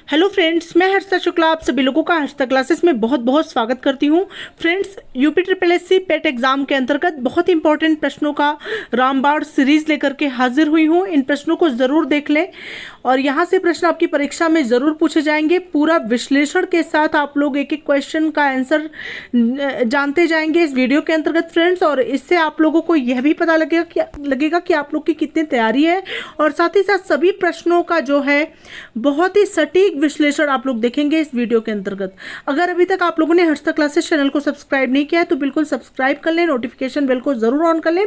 Hello friends, मैं हर्षिता शुक्ला आप सभी लोगों का हर्षिता क्लासेस में बहुत बहुत स्वागत करती हूँ। फ्रेंड्स, यूपी ट्रिपल एससी पेट एग्जाम के अंतर्गत बहुत इंपॉर्टेंट प्रश्नों का रामबाण सीरीज लेकर के हाजिर हुई हूँ। इन प्रश्नों को ज़रूर देख लें और यहाँ से प्रश्न आपकी परीक्षा में ज़रूर पूछे जाएंगे। पूरा विश्लेषण के साथ आप लोग एक एक क्वेश्चन का आंसर जानते जाएंगे इस वीडियो के अंतर्गत फ्रेंड्स, और इससे आप लोगों को यह भी पता लगेगा कि आप लोग की कितनी तैयारी है, और साथ ही साथ सभी प्रश्नों का जो है बहुत ही सटीक विश्लेषण आप लोग देखेंगे इस वीडियो के अंतर्गत। अगर अभी तक आप लोगों ने हर्षिता क्लासेस चैनल को सब्सक्राइब नहीं किया है तो बिल्कुल सब्सक्राइब कर लें, नोटिफिकेशन बेल को जरूर ऑन कर लें।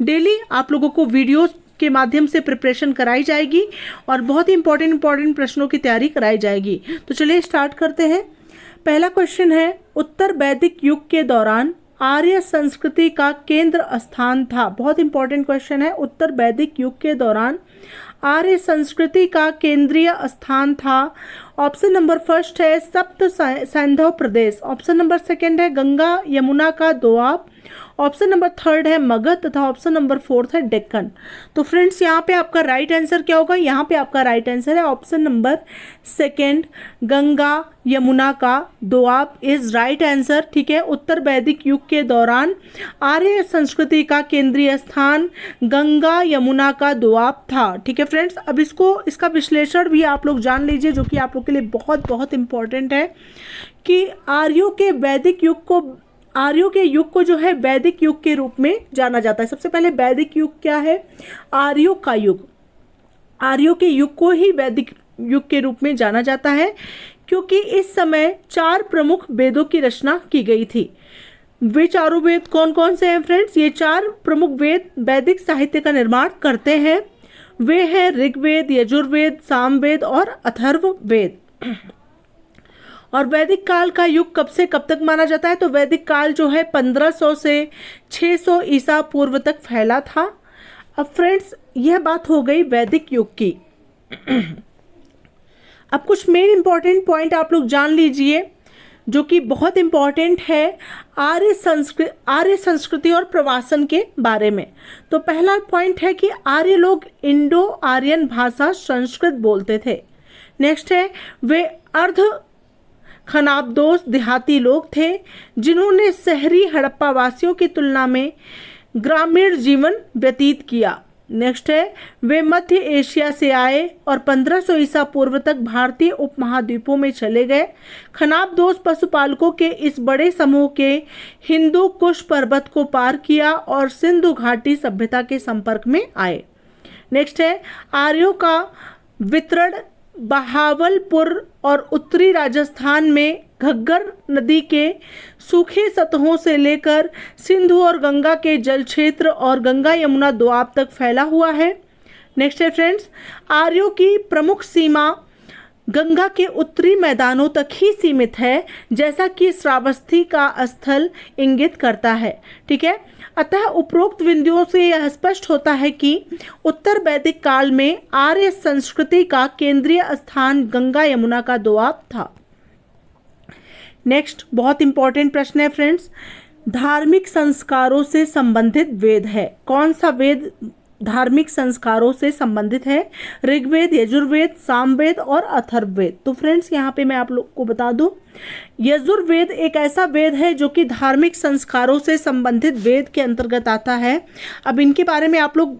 डेली आप लोगों को वीडियोस के माध्यम से प्रिपरेशन कराई जाएगी और बहुत ही इंपॉर्टेंट प्रश्नों की तैयारी कराई जाएगी। तो चलिए स्टार्ट करते हैं। पहला क्वेश्चन है, उत्तर वैदिक युग के दौरान आर्य संस्कृति का केंद्र स्थान था। बहुत इंपॉर्टेंट क्वेश्चन है। उत्तर वैदिक युग के दौरान आर्य संस्कृति का केंद्रीय स्थान था। ऑप्शन नंबर फर्स्ट है सप्त सैंधव प्रदेश। ऑप्शन नंबर सेकंड है गंगा यमुना का दोआब। ऑप्शन नंबर थर्ड है मगध तथा ऑप्शन नंबर फोर्थ है डेक्कन। तो फ्रेंड्स, यहाँ पे आपका राइट आंसर क्या होगा? यहाँ पे आपका राइट आंसर है option number second, Ganga Yamuna का दोआब इज राइट आंसर। ठीक है, उत्तर वैदिक युग के दौरान आर्य संस्कृति का केंद्रीय स्थान गंगा यमुना का दोआब था। ठीक है फ्रेंड्स, अब इसका विश्लेषण भी आप लोग जान लीजिए, जो कि आप लोग के लिए बहुत बहुत इंपॉर्टेंट है कि आर्यों के युग को जो है वैदिक युग के रूप में जाना जाता है। सबसे पहले वैदिक युग क्या है? आर्यों का युग। आर्यों के युग को ही वैदिक युग के रूप में जाना जाता है क्योंकि इस समय 4 प्रमुख वेदों की रचना की गई थी। वे चारों वेद कौन कौन से हैं फ्रेंड्स? ये 4 प्रमुख वेद वैदिक साहित्य का निर्माण करते हैं। वे हैं ऋग्वेद, यजुर्वेद, सामवेद और अथर्ववेद। और वैदिक काल का युग कब से कब तक माना जाता है? तो वैदिक काल जो है 1500 से 600 ईसा पूर्व तक फैला था। अब फ्रेंड्स, यह बात हो गई वैदिक युग की। अब कुछ मेन इंपॉर्टेंट पॉइंट आप लोग जान लीजिए जो कि बहुत इंपॉर्टेंट है आर्य संस्कृति और प्रवासन के बारे में। तो पहला पॉइंट है कि आर्य लोग इंडो आर्यन भाषा संस्कृत बोलते थे। नेक्स्ट है, वे अर्ध खनाबदोश देहाती लोग थे जिन्होंने शहरी हड़प्पा वासियों की तुलना में ग्रामीण जीवन व्यतीत किया। नेक्स्ट है, वे मध्य एशिया से आए और 1500 ईसा पूर्व तक भारतीय उपमहाद्वीपों में चले गए। खनाबदोश पशुपालकों के इस बड़े समूह के हिंदू कुश पर्वत को पार किया और सिंधु घाटी सभ्यता के संपर्क में आए। नेक्स्ट है, आर्यों का वितरण बहावलपुर और उत्तरी राजस्थान में घग्गर नदी के सूखे सतहों से लेकर सिंधु और गंगा के जल क्षेत्र और गंगा यमुना दोआब तक फैला हुआ है। नेक्स्ट है फ्रेंड्स, आर्यों की प्रमुख सीमा गंगा के उत्तरी मैदानों तक ही सीमित है, जैसा कि श्रावस्ती का स्थल इंगित करता है। ठीक है, अतः उपरोक्त बिंदुओं से यह स्पष्ट होता है कि उत्तर वैदिक काल में आर्य संस्कृति का केंद्रीय स्थान गंगा यमुना का दोआब था। नेक्स्ट बहुत इंपॉर्टेंट प्रश्न है फ्रेंड्स, धार्मिक संस्कारों से संबंधित वेद है। कौन सा वेद धार्मिक संस्कारों से संबंधित है? ऋग्वेद, यजुर्वेद, सामवेद और अथर्ववेद। तो फ्रेंड्स, यहाँ पे मैं आप लोग को बता दूं, यजुर्वेद एक ऐसा वेद है जो कि धार्मिक संस्कारों से संबंधित वेद के अंतर्गत आता है। अब इनके बारे में आप लोग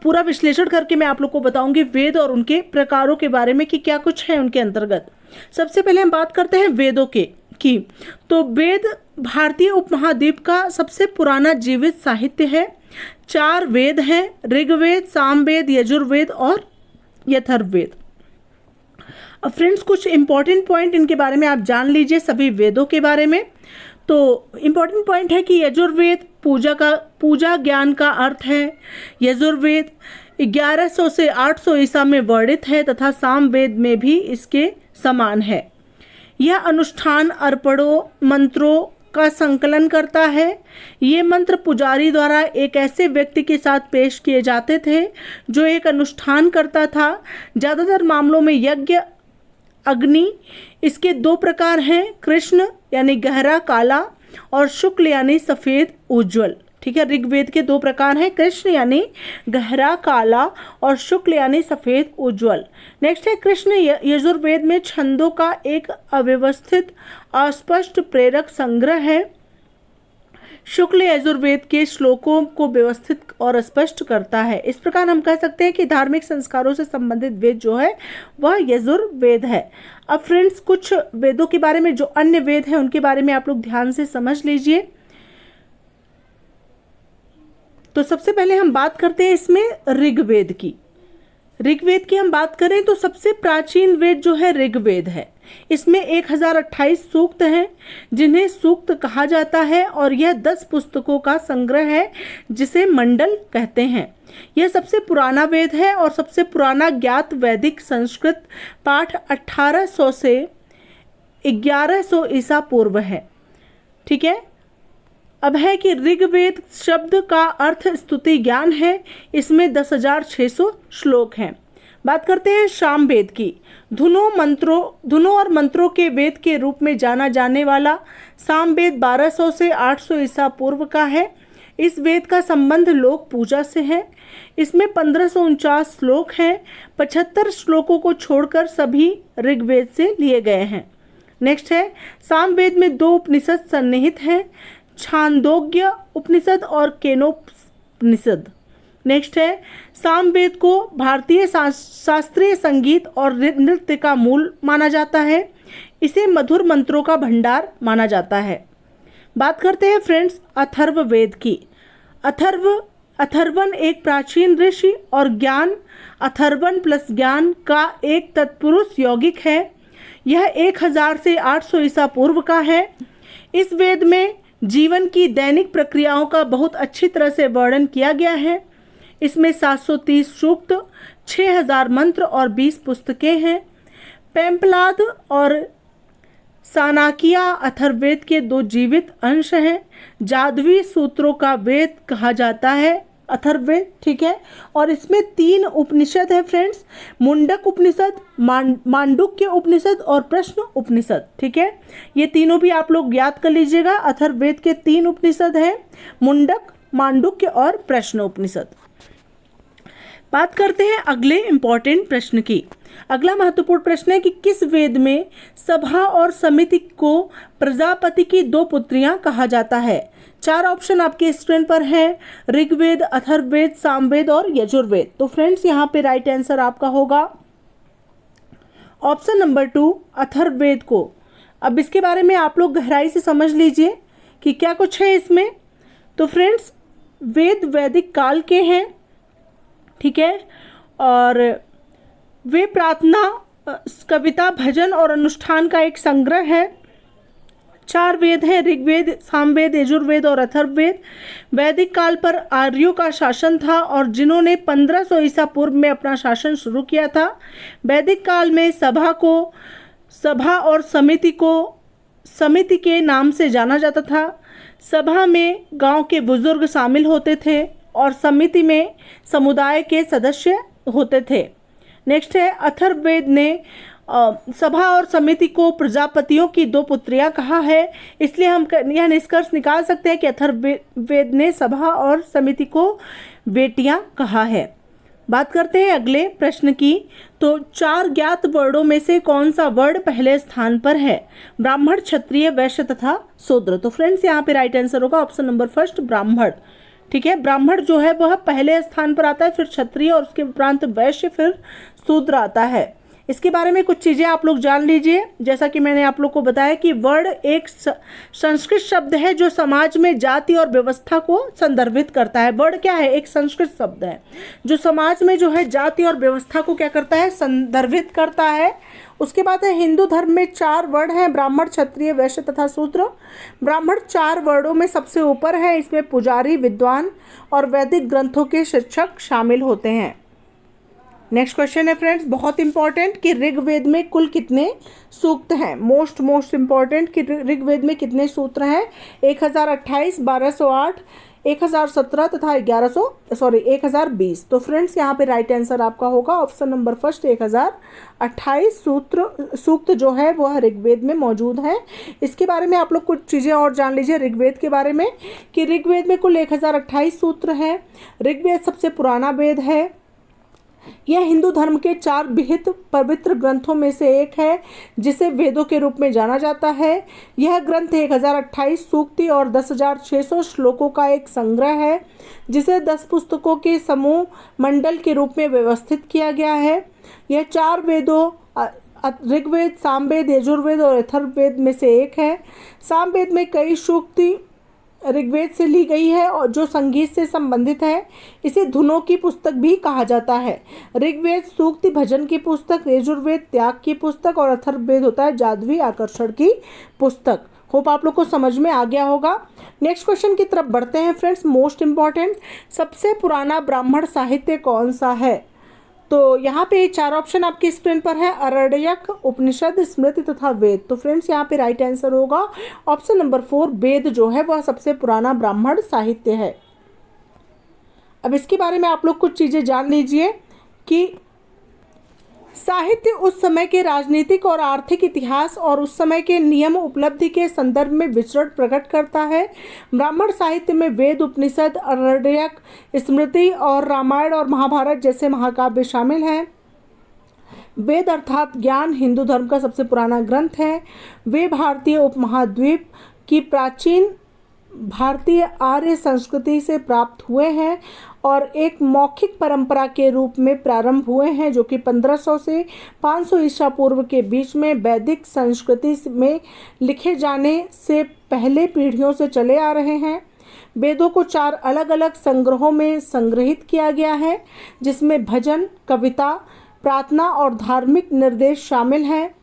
पूरा विश्लेषण करके मैं आप लोग को बताऊंगी वेद और उनके प्रकारों के बारे में कि क्या कुछ है उनके अंतर्गत। सबसे पहले हम बात करते हैं वेदों की। तो वेद भारतीय उपमहाद्वीप का सबसे पुराना जीवित साहित्य है। 4 वेद हैं, ऋग्वेद, सामवेद, यजुर्वेद और अथर्ववेद। अब फ्रेंड्स, कुछ इंपॉर्टेंट पॉइंट इनके बारे में आप जान लीजिए सभी वेदों के बारे में। तो इंपॉर्टेंट पॉइंट है कि यजुर्वेद पूजा ज्ञान का अर्थ है। यजुर्वेद 1100 से 800 ईसा में वर्णित है तथा सामवेद में भी इसके समान है। यह अनुष्ठान अर्पणों मंत्रों का संकलन करता है। ये मंत्र पुजारी द्वारा एक ऐसे व्यक्ति के साथ पेश किए जाते थे जो एक अनुष्ठान करता था। ज़्यादातर मामलों में यज्ञ अग्नि। इसके 2 प्रकार हैं, कृष्ण यानी गहरा काला और शुक्ल यानी सफ़ेद उज्ज्वल। ठीक है। ऋग्वेद के 2 प्रकार हैं, कृष्ण यानी गहरा काला और शुक्ल यानी सफेद उज्जवल। नेक्स्ट है कृष्ण यजुर्वेद में छंदों का एक अव्यवस्थित अस्पष्ट प्रेरक संग्रह है। शुक्ल यजुर्वेद के श्लोकों को व्यवस्थित और स्पष्ट करता है। इस प्रकार हम कह सकते हैं कि धार्मिक संस्कारों से संबंधित वेद जो है वह यजुर्वेद है। अब फ्रेंड्स कुछ वेदों के बारे में, जो अन्य वेद हैं उनके बारे में आप लोग ध्यान से समझ लीजिए। तो सबसे पहले हम बात करते हैं इसमें ऋग्वेद की। ऋग्वेद की हम बात करें तो सबसे प्राचीन वेद जो है ऋग्वेद है। इसमें 1028 सूक्त हैं जिन्हें सूक्त कहा जाता है और यह 10 पुस्तकों का संग्रह है जिसे मंडल कहते हैं। यह सबसे पुराना वेद है और सबसे पुराना ज्ञात वैदिक संस्कृत पाठ 1800 से 1100 ईसा पूर्व है। ठीक है। अब है कि ऋग्वेद शब्द का अर्थ स्तुति ज्ञान है। इसमें 10,600 श्लोक हैं। बात करते हैं सामवेद की। धुनों और मंत्रों के वेद के रूप में जाना जाने वाला सामवेद 1200 से 800 ईसा पूर्व का है। इस वेद का संबंध लोक पूजा से है। इसमें 1549 श्लोक हैं। 75 श्लोकों को छोड़कर सभी ऋग्वेद से लिए गए हैं। नेक्स्ट है सामवेद में 2 उपनिषद सन्निहित हैं, छांदोग्य उपनिषद और केनोपनिषद। नेक्स्ट है सामवेद को भारतीय शास्त्रीय संगीत और नृत्य का मूल माना जाता है। इसे मधुर मंत्रों का भंडार माना जाता है। बात करते हैं फ्रेंड्स अथर्ववेद की। अथर्वण एक प्राचीन ऋषि और ज्ञान अथर्वण प्लस ज्ञान का एक तत्पुरुष यौगिक है। यह 1000 से 800 ईसा पूर्व का है। इस वेद में जीवन की दैनिक प्रक्रियाओं का बहुत अच्छी तरह से वर्णन किया गया है। इसमें 730 सूक्त, 6000 मंत्र और 20 पुस्तकें हैं। पेम्पलाद और सानाकिया अथर्ववेद के 2 जीवित अंश हैं। जादवी सूत्रों का वेद कहा जाता है अथर्ववेद। ठीक है। और इसमें 3 उपनिषद है फ्रेंड्स, मुंडक उपनिषद, मांडुक्य उपनिषद और प्रश्न उपनिषद। ठीक है। ये तीनों भी आप लोग याद कर लीजिएगा। अथर्ववेद के 3 उपनिषद हैं, मुंडक, मांडुक्य और प्रश्न उपनिषद। बात करते हैं अगले इंपॉर्टेंट प्रश्न की। अगला महत्वपूर्ण प्रश्न है कि किस वेद में सभा और समिति को प्रजापति की 2 पुत्रियां कहा जाता है। 4 ऑप्शन आपके स्क्रीन पर हैं, ऋग्वेद, अथर्ववेद, सामवेद और यजुर्वेद। तो फ्रेंड्स यहाँ पे राइट आंसर आपका होगा ऑप्शन नंबर 2 अथर्ववेद को। अब इसके बारे में आप लोग गहराई से समझ लीजिए कि क्या कुछ है इसमें। तो फ्रेंड्स वेद वैदिक काल के हैं। ठीक है। और वे प्रार्थना, कविता, भजन और अनुष्ठान का एक संग्रह है। 4 वेद हैं, ऋग्वेद, सामवेद, यजुर्वेद और अथर्ववेद। वैदिक काल पर आर्यों का शासन था और जिन्होंने 1500 ईसा पूर्व में अपना शासन शुरू किया था। वैदिक काल में सभा और समिति के नाम से जाना जाता था। सभा में गांव के बुजुर्ग शामिल होते थे और समिति में समुदाय के सदस्य होते थे। नेक्स्ट है अथर्ववेद ने सभा और समिति को प्रजापतियों की 2 पुत्रियां कहा है। इसलिए हम यह निष्कर्ष निकाल सकते हैं कि अथर्ववेद ने सभा और समिति को बेटियां कहा है। बात करते हैं अगले प्रश्न की। तो 4 ज्ञात वर्णों में से कौन सा वर्ण पहले स्थान पर है। ब्राह्मण, क्षत्रिय, वैश्य तथा शूद्र। तो फ्रेंड्स यहाँ पे राइट आंसर होगा ऑप्शन नंबर 1 ब्राह्मण। ठीक है। ब्राह्मण जो है वह पहले स्थान पर आता है, फिर क्षत्रिय और उसके उपरांत वैश्य, फिर शूद्र आता है। इसके बारे में कुछ चीज़ें आप लोग जान लीजिए। जैसा कि मैंने आप लोग को बताया कि वर्ण एक संस्कृत शब्द है जो समाज में जाति और व्यवस्था को संदर्भित करता है। वर्ण क्या है? एक संस्कृत शब्द है जो समाज में जो है जाति और व्यवस्था को क्या करता है? संदर्भित करता है। उसके बाद है हिंदू धर्म में 4 वर्ण हैं, ब्राह्मण, क्षत्रिय, वैश्य तथा शूद्र। ब्राह्मण 4 वर्णों में सबसे ऊपर है। इसमें पुजारी, विद्वान और वैदिक ग्रंथों के शिक्षक शामिल होते हैं। नेक्स्ट क्वेश्चन है फ्रेंड्स बहुत इंपॉर्टेंट कि ऋग्वेद में कुल कितने सूक्त हैं। मोस्ट इंपॉर्टेंट कि ऋग्वेद में कितने सूत्र हैं। 1028, 1208, 1017 तथा 1020। तो फ्रेंड्स यहाँ पे राइट आंसर आपका होगा ऑप्शन नंबर फर्स्ट 1028 सूक्त जो है वह ऋग्वेद में मौजूद है। इसके बारे में आप लोग कुछ चीज़ें और जान लीजिए ऋग्वेद के बारे में कि ऋग्वेद में कुल 1028 सूत्र हैं। ऋग्वेद सबसे पुराना वेद है। यह हिंदू धर्म के 4 विहित पवित्र ग्रंथों में से एक है जिसे वेदों के रूप में जाना जाता है। यह ग्रंथ 1028 सूक्ति और 10,600 श्लोकों का एक संग्रह है जिसे 10 पुस्तकों के समूह मंडल के रूप में व्यवस्थित किया गया है। यह 4 वेदों ऋग्वेद, सामवेद, यजुर्वेद और अथर्ववेद में से एक है। सामवेद में कई सूक्ति ऋग्वेद से ली गई है और जो संगीत से संबंधित है। इसे धुनों की पुस्तक भी कहा जाता है। ऋग्वेद सूक्ति भजन की पुस्तक, यजुर्वेद त्याग की पुस्तक और अथर्ववेद होता है जादुई आकर्षण की पुस्तक। होप आप लोग को समझ में आ गया होगा। नेक्स्ट क्वेश्चन की तरफ बढ़ते हैं फ्रेंड्स। मोस्ट इम्पॉर्टेंट, सबसे पुराना ब्राह्मण साहित्य कौन सा है? तो यहाँ पे 4 ऑप्शन आपकी स्क्रीन पर है, आरण्यक, उपनिषद, स्मृति तथा वेद। तो फ्रेंड्स यहाँ पे राइट आंसर होगा ऑप्शन नंबर 4 वेद जो है वह सबसे पुराना ब्राह्मण साहित्य है। अब इसके बारे में आप लोग कुछ चीज़ें जान लीजिए कि साहित्य उस समय के राजनीतिक और आर्थिक इतिहास और उस समय के नियम उपलब्धि के संदर्भ में विचरण प्रकट करता है। ब्राह्मण साहित्य में वेद, उपनिषद, आरण्यक, स्मृति और रामायण और महाभारत जैसे महाकाव्य शामिल हैं। वेद अर्थात ज्ञान हिंदू धर्म का सबसे पुराना ग्रंथ है। वे भारतीय उपमहाद्वीप की प्राचीन भारतीय आर्य संस्कृति से प्राप्त हुए हैं और एक मौखिक परंपरा के रूप में प्रारंभ हुए हैं जो कि 1500 से 500 ईसा पूर्व के बीच में वैदिक संस्कृति में लिखे जाने से पहले पीढ़ियों से चले आ रहे हैं। वेदों को 4 अलग अलग संग्रहों में संग्रहित किया गया है जिसमें भजन, कविता, प्रार्थना और धार्मिक निर्देश शामिल हैं।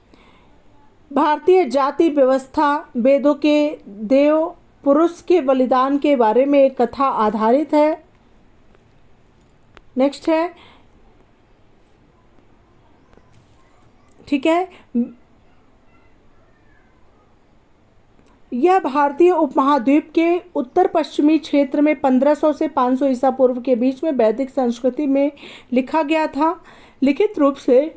भारतीय जाति व्यवस्था वेदों के देव पुरुष के बलिदान के बारे में एक कथा आधारित है। नेक्स्ट है, ठीक है, यह भारतीय उपमहाद्वीप के उत्तर पश्चिमी क्षेत्र में 1500 से 500 ईसा पूर्व के बीच में वैदिक संस्कृति में लिखा गया था। लिखित रूप से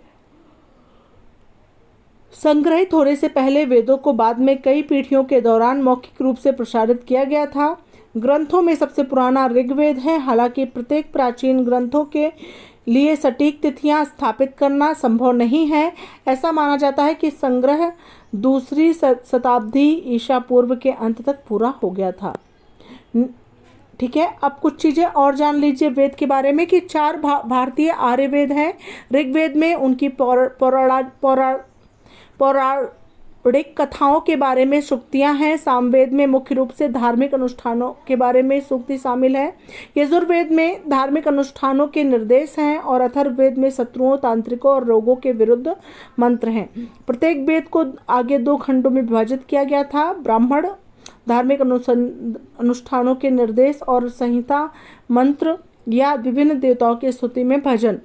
संग्रहित होने से पहले वेदों को बाद में कई पीढ़ियों के दौरान मौखिक रूप से प्रसारित किया गया था। ग्रंथों में सबसे पुराना ऋग्वेद है। हालांकि प्रत्येक प्राचीन ग्रंथों के लिए सटीक तिथियां स्थापित करना संभव नहीं है। ऐसा माना जाता है कि संग्रह 2वीं शताब्दी ईसा पूर्व के अंत तक पूरा हो गया था। ठीक है, अब कुछ चीज़ें और जान लीजिए वेद के बारे में कि 4 भारतीय आर्य वेद हैं। ऋग्वेद में उनकी पौराणिक कथाओं के बारे में सूक्तियाँ हैं। सामवेद में मुख्य रूप से धार्मिक अनुष्ठानों के बारे में सूक्ति शामिल है। यजुर्वेद में धार्मिक अनुष्ठानों के निर्देश हैं और अथर्ववेद में शत्रुओं, तांत्रिकों और रोगों के विरुद्ध मंत्र हैं। प्रत्येक वेद को आगे 2 खंडों में विभाजित किया गया था। ब्राह्मण धार्मिक अनुष्ठानों के निर्देश और संहिता मंत्र या विभिन्न देवताओं की स्तुति में भजन।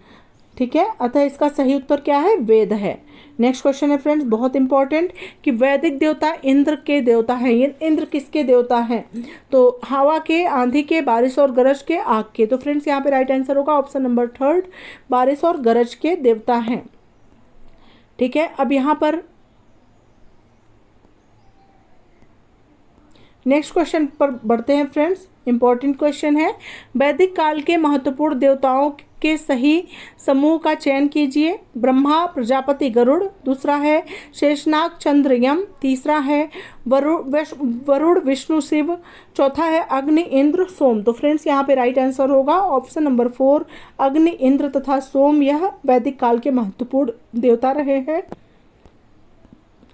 ठीक है, अतः इसका सही उत्तर क्या है? वेद है। नेक्स्ट क्वेश्चन है फ्रेंड्स, बहुत इंपॉर्टेंट कि वैदिक देवता इंद्र के देवता हैं। ये इंद्र किसके देवता हैं? तो हवा के, आंधी के, बारिश और गरज के, आग के। तो फ्रेंड्स यहाँ पे राइट आंसर होगा ऑप्शन नंबर 3 बारिश और गरज के देवता हैं। ठीक है, अब यहाँ पर नेक्स्ट क्वेश्चन पर बढ़ते हैं फ्रेंड्स। इंपॉर्टेंट क्वेश्चन है, वैदिक काल के महत्वपूर्ण देवताओं के सही समूह का चयन कीजिए। ब्रह्मा, प्रजापति, गरुड़। दूसरा है शेषनाग, चंद्र, यम। तीसरा है वरुण, विष्णु, शिव। चौथा है अग्नि, इंद्र, सोम। तो फ्रेंड्स यहाँ पे राइट आंसर होगा ऑप्शन नंबर 4 अग्नि, इंद्र तथा सोम। यह वैदिक काल के महत्वपूर्ण देवता रहे हैं।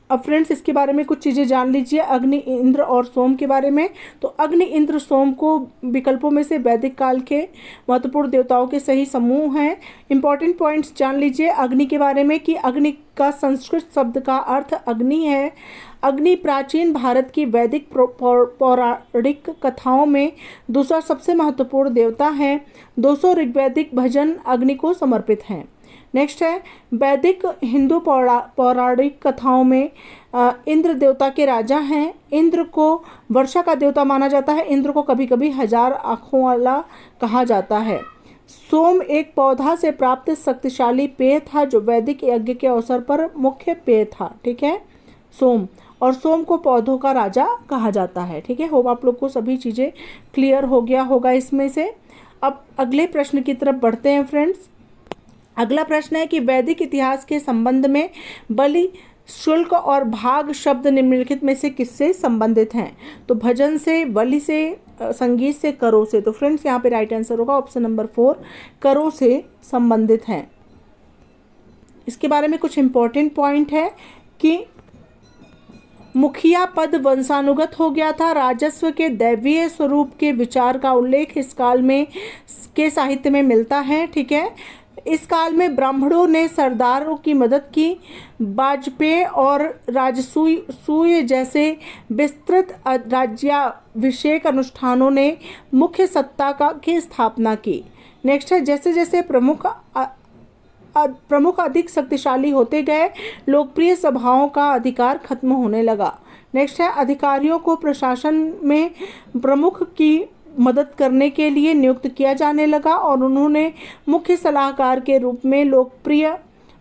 अब फ्रेंड्स इसके बारे में कुछ चीज़ें जान लीजिए अग्नि, इंद्र और सोम के बारे में। तो अग्नि, इंद्र, सोम को विकल्पों में से वैदिक काल के महत्वपूर्ण देवताओं के सही समूह हैं। इंपॉर्टेंट पॉइंट्स जान लीजिए अग्नि के बारे में कि अग्नि का संस्कृत शब्द का अर्थ अग्नि है। अग्नि प्राचीन भारत की वैदिक पौराणिक कथाओं में दूसरा सबसे महत्वपूर्ण देवता है। 200 ऋग्वैदिक भजन अग्नि को समर्पित हैं। नेक्स्ट है वैदिक हिंदू पौराणिक कथाओं में इंद्र देवता के राजा हैं। इंद्र को वर्षा का देवता माना जाता है। इंद्र को कभी कभी 1000 आँखों वाला कहा जाता है। सोम एक पौधा से प्राप्त शक्तिशाली पेय था जो वैदिक यज्ञ के अवसर पर मुख्य पेय था। ठीक है, सोम, और सोम को पौधों का राजा कहा जाता है। ठीक है, होप आप लोग को सभी चीज़ें क्लियर हो गया होगा इसमें से। अब अगले प्रश्न की तरफ बढ़ते हैं फ्रेंड्स। अगला प्रश्न है कि वैदिक इतिहास के संबंध में बलि, शुल्क और भाग शब्द निम्नलिखित में से किससे संबंधित हैं? तो भजन से, बलि से, संगीत से, करों से। तो फ्रेंड्स यहाँ पे राइट आंसर होगा ऑप्शन नंबर 4, करों से संबंधित हैं। इसके बारे में कुछ इंपॉर्टेंट पॉइंट है कि मुखिया पद वंशानुगत हो गया था। राजस्व के दैवीय स्वरूप के विचार का उल्लेख इस काल में के साहित्य में मिलता है। ठीक है, इस काल में ब्राह्मणों ने सरदारों की मदद की। वाजपेयी और राजसूय जैसे विस्तृत राज्याभिषेक अनुष्ठानों ने मुख्य सत्ता की स्थापना की। नेक्स्ट है जैसे जैसे प्रमुख अधिक शक्तिशाली होते गए, लोकप्रिय सभाओं का अधिकार खत्म होने लगा। नेक्स्ट है अधिकारियों को प्रशासन में प्रमुख की मदद करने के लिए नियुक्त किया जाने लगा और उन्होंने मुख्य सलाहकार के रूप में लोकप्रिय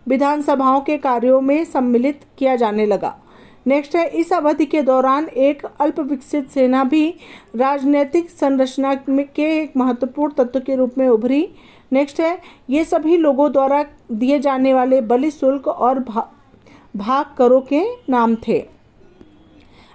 विधानसभाओं के कार्यों में सम्मिलित किया जाने लगा। नेक्स्ट है इस अवधि के दौरान एक अल्प विकसित सेना भी राजनीतिक संरचना के एक महत्वपूर्ण तत्व के रूप में उभरी। नेक्स्ट है ये सभी लोगों द्वारा दिए जाने वाले बलि, शुल्क और भाग करों के नाम थे।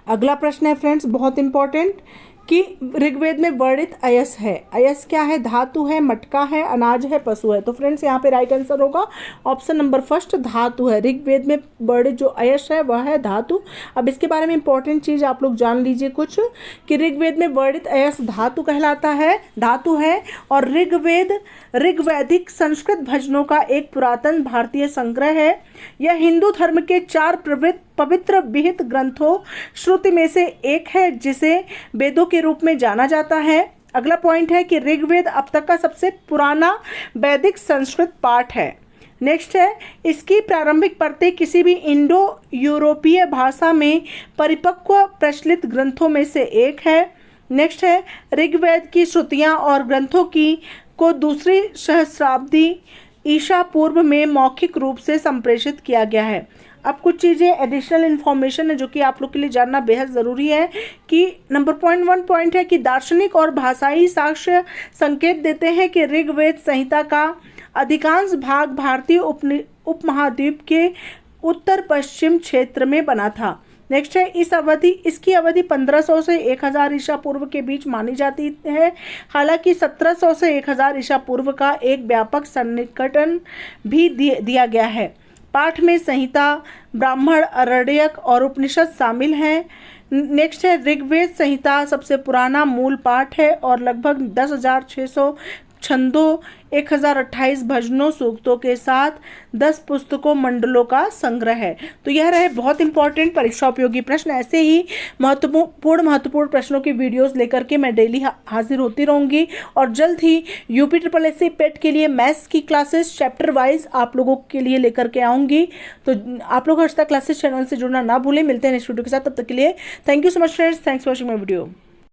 अगला प्रश्न है फ्रेंड्स बहुत इंपॉर्टेंट कि ऋग्वेद में वर्णित अयस है। अयस क्या है? धातु है, मटका है, अनाज है, पशु है। तो फ्रेंड्स यहाँ पे राइट आंसर होगा ऑप्शन नंबर फर्स्ट, धातु है। ऋग्वेद में वर्णित जो अयस है वह है धातु। अब इसके बारे में इंपॉर्टेंट चीज़ आप लोग जान लीजिए कुछ कि ऋग्वेद में वर्णित अयस धातु कहलाता है, धातु है। और ऋग्वैदिक संस्कृत भजनों का एक पुरातन भारतीय संग्रह है। यह हिंदू धर्म के 4 पवित्र विहित ग्रंथों श्रुति में से एक है जिसे वेदों के रूप में जाना जाता है। अगला पॉइंट है कि ऋग्वेद अब तक का सबसे पुराना वैदिक संस्कृत पाठ है। नेक्स्ट है इसकी प्रारंभिक प्रति किसी भी इंडो यूरोपीय भाषा में परिपक्व प्रचलित ग्रंथों में से एक है। नेक्स्ट है ऋग्वेद की श्रुतियाँ और ग्रंथों को दूसरी सहस्राब्दी ईसा पूर्व में मौखिक रूप से संप्रेषित किया गया है। अब कुछ चीज़ें एडिशनल इन्फॉर्मेशन है जो कि आप लोग के लिए जानना बेहद ज़रूरी है कि नंबर 1 पॉइंट है कि दार्शनिक और भाषाई साक्ष्य संकेत देते हैं कि ऋग्वेद संहिता का अधिकांश भाग भारतीय उपमहाद्वीप के उत्तर पश्चिम क्षेत्र में बना था। नेक्स्ट है इसकी अवधि 1500 से 1000 ईसा पूर्व के बीच मानी जाती है। हालांकि 1700 से 1000 ईसा पूर्व का एक व्यापक सन्निकटन भी दिया गया है। पाठ में संहिता, ब्राह्मण, आरण्यक और उपनिषद शामिल हैं। नेक्स्ट है ऋग्वेद संहिता सबसे पुराना मूल पाठ है और लगभग 10,600 छंदों, 1028 भजनों, सूक्तों के साथ 10 पुस्तकों मंडलों का संग्रह है। तो यह रहे बहुत इंपॉर्टेंट परीक्षा उपयोगी प्रश्न। ऐसे ही महत्वपूर्ण प्रश्नों की वीडियोस लेकर के मैं डेली हाजिर होती रहूंगी और जल्द ही यूपी SSSC पेट के लिए मैथ्स की क्लासेस चैप्टर वाइज आप लोगों के लिए लेकर के आऊँगी। तो आप लोग हर्षिता क्लासेस चैनल से जुड़ना ना भूलें। मिलते हैं नेक्स्ट वीडियो के साथ, तब तक के लिए thank you so much friends, thanks for watching my video.